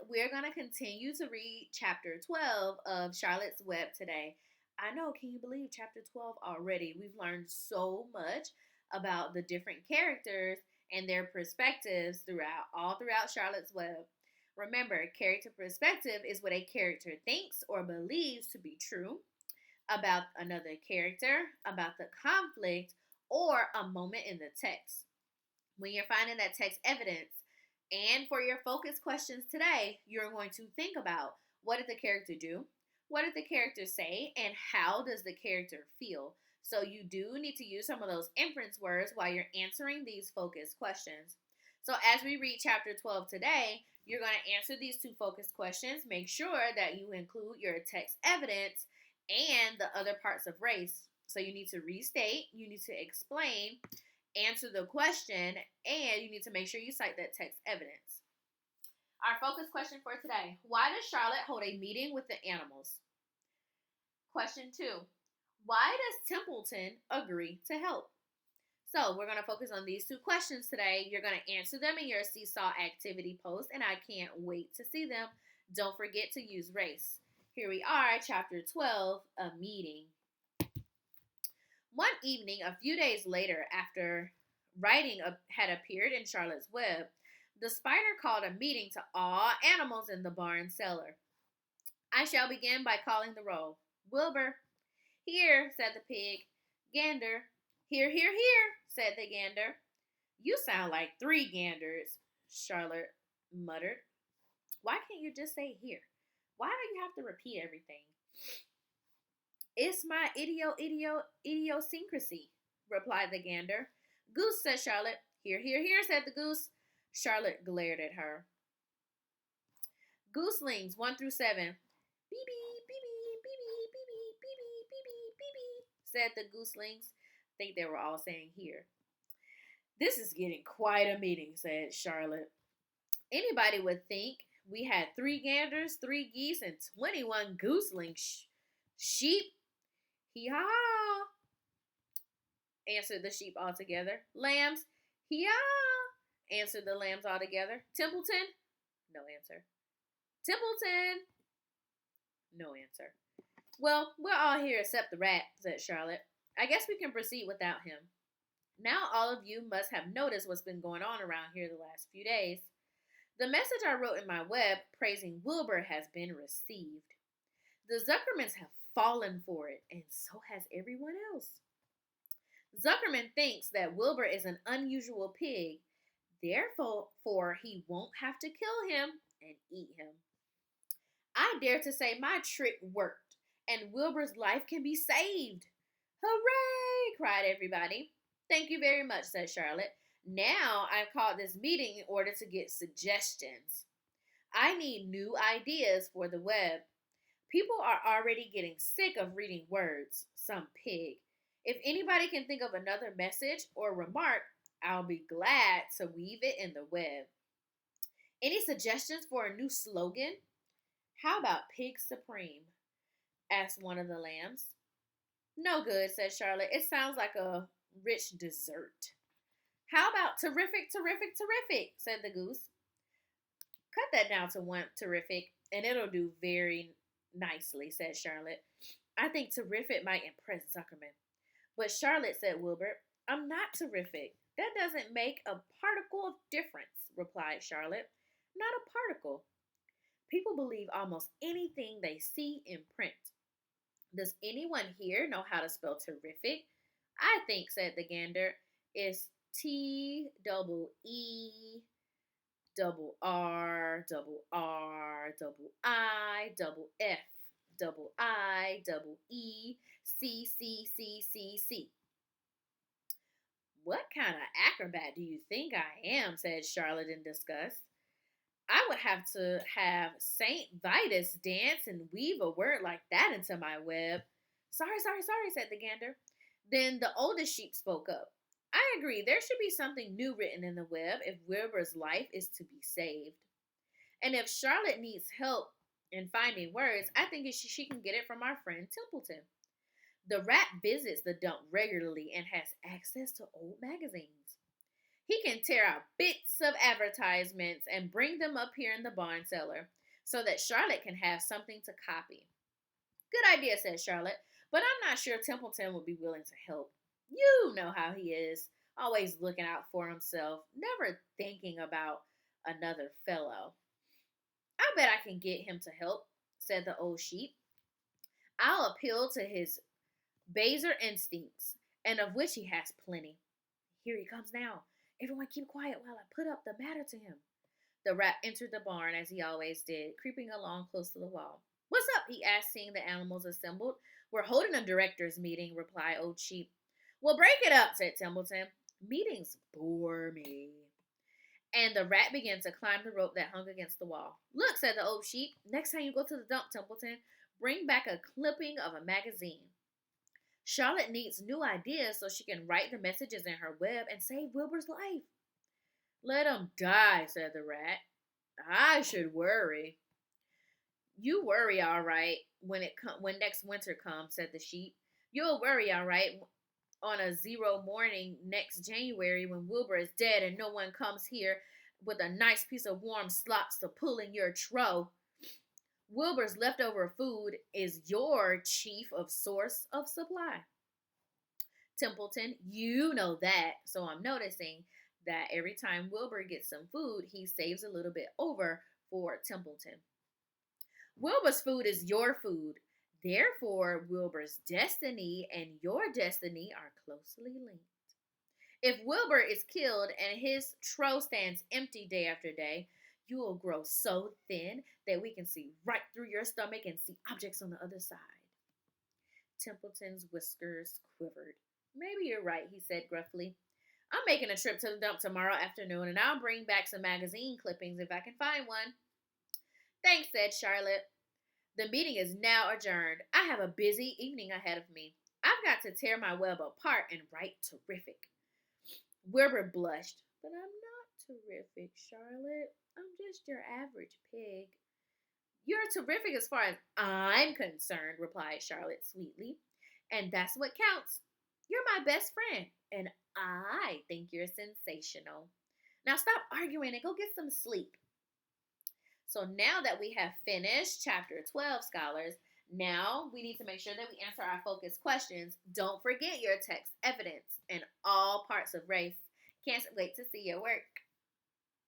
we're going to continue to read chapter 12 of Charlotte's Web today. I know, can you believe chapter 12 already? We've learned so much about the different characters and their perspectives throughout Charlotte's Web. Remember, character perspective is what a character thinks or believes to be true about another character, about the conflict, or a moment in the text. When you're finding that text evidence, and for your focus questions today, you're going to think about what did the character do? What did the character say? And how does the character feel? So you do need to use some of those inference words while you're answering these focus questions. So as we read chapter 12 today, you're going to answer these two focus questions. Make sure that you include your text evidence and the other parts of race. So you need to restate, you need to explain, answer the question, and you need to make sure you cite that text evidence. Our focus question for today: why does Charlotte hold a meeting with the animals? Question 2: why does Templeton agree to help? So we're going to focus on these two questions today. You're going to answer them in your Seesaw activity post, and I can't wait to see them. Don't forget to use race. Here we are, chapter 12, a meeting. One evening, a few days later, after writing had appeared in Charlotte's Web, the spider called a meeting to all animals in the barn cellar. I shall begin by calling the roll. Wilbur. Here, said the pig. Gander. Here, here, here, said the gander. You sound like 3 ganders, Charlotte muttered. Why can't you just say here? Why do you have to repeat everything? It's my idiosyncrasy, replied the gander. Goose, said Charlotte. Here, here, here, said the goose. Charlotte glared at her. Gooselings, 1 through 7. Beep, beep, beep, beep, beep, beep, beep, beep, beep, beep, said the gooselings. I think they were all saying here. This is getting quite a meeting, said Charlotte. Anybody would think we had 3 ganders, 3 geese, and 21 gooselings. Sheep? Hee-haw, answered the sheep all together. Lambs? Hee-haw, answered the lambs all together. Templeton? No answer. Templeton? No answer. Well, we're all here except the rat, said Charlotte. I guess we can proceed without him. Now all of you must have noticed what's been going on around here the last few days. The message I wrote in my web praising Wilbur has been received. The Zuckermans have fallen for it, and so has everyone else. Zuckerman thinks that Wilbur is an unusual pig, therefore he won't have to kill him and eat him. I dare to say my trick worked, and Wilbur's life can be saved. Hooray! Cried everybody. Thank you very much, said Charlotte. Now I've called this meeting in order to get suggestions. I need new ideas for the web. People are already getting sick of reading words. Some pig. If anybody can think of another message or remark, I'll be glad to weave it in the web. Any suggestions for a new slogan? How about Pig Supreme? Asked one of the lambs. No good, said Charlotte. It sounds like a rich dessert. How about terrific, terrific, terrific, said the goose. Cut that down to 1 terrific, and it'll do very nicely, said Charlotte. I think terrific might impress Zuckerman. But Charlotte, said Wilbur, I'm not terrific. That doesn't make a particle of difference, replied Charlotte. Not a particle. People believe almost anything they see in print. Does anyone here know how to spell terrific? I think, said the gander, it's T double E double R double R double I double F double I double E C C C C C. What kind of acrobat do you think I am? Said Charlotte in disgust. I would have to have Saint Vitus dance and weave a word like that into my web. Sorry, said the gander. Then the oldest sheep spoke up. I agree, there should be something new written in the web if Wilbur's life is to be saved. And if Charlotte needs help in finding words, I think she can get it from our friend Templeton. The rat visits the dump regularly and has access to old magazines. He can tear out bits of advertisements and bring them up here in the barn cellar so that Charlotte can have something to copy. Good idea, said Charlotte, but I'm not sure Templeton would be willing to help. You know how he is, always looking out for himself, never thinking about another fellow. I bet I can get him to help, said the old sheep. I'll appeal to his baser instincts, and of which he has plenty. Here he comes now. Everyone keep quiet while I put up the matter to him. The rat entered the barn as he always did, creeping along close to the wall. What's up? He asked, seeing the animals assembled. We're holding a director's meeting, replied Old Sheep. Well, break it up, said Templeton. Meetings bore me. And the rat began to climb the rope that hung against the wall. Look, said the Old Sheep, next time you go to the dump, Templeton, bring back a clipping of a magazine. Charlotte needs new ideas so she can write the messages in her web and save Wilbur's life. Let him die, said the rat. I should worry. You worry all right when next winter comes, said the sheep. You'll worry all right on a 0 morning next January when Wilbur is dead and no one comes here with a nice piece of warm slops to pull in your trough. Wilbur's leftover food is your chief of source of supply. Templeton, you know that, so I'm noticing that every time Wilbur gets some food, he saves a little bit over for Templeton. Wilbur's food is your food. Therefore, Wilbur's destiny and your destiny are closely linked. If Wilbur is killed and his trough stands empty day after day, you will grow so thin that we can see right through your stomach and see objects on the other side. Templeton's whiskers quivered. Maybe you're right, he said gruffly. I'm making a trip to the dump tomorrow afternoon, and I'll bring back some magazine clippings if I can find one. Thanks, said Charlotte. The meeting is now adjourned. I have a busy evening ahead of me. I've got to tear my web apart and write terrific. Wilbur blushed. But I'm not terrific, Charlotte. I'm just your average pig. You're terrific as far as I'm concerned, replied Charlotte sweetly. And that's what counts. You're my best friend, and I think you're sensational. Now stop arguing and go get some sleep. So now that we have finished chapter 12, scholars, now we need to make sure that we answer our focus questions. Don't forget your text evidence in all parts of race. Can't wait to see your work.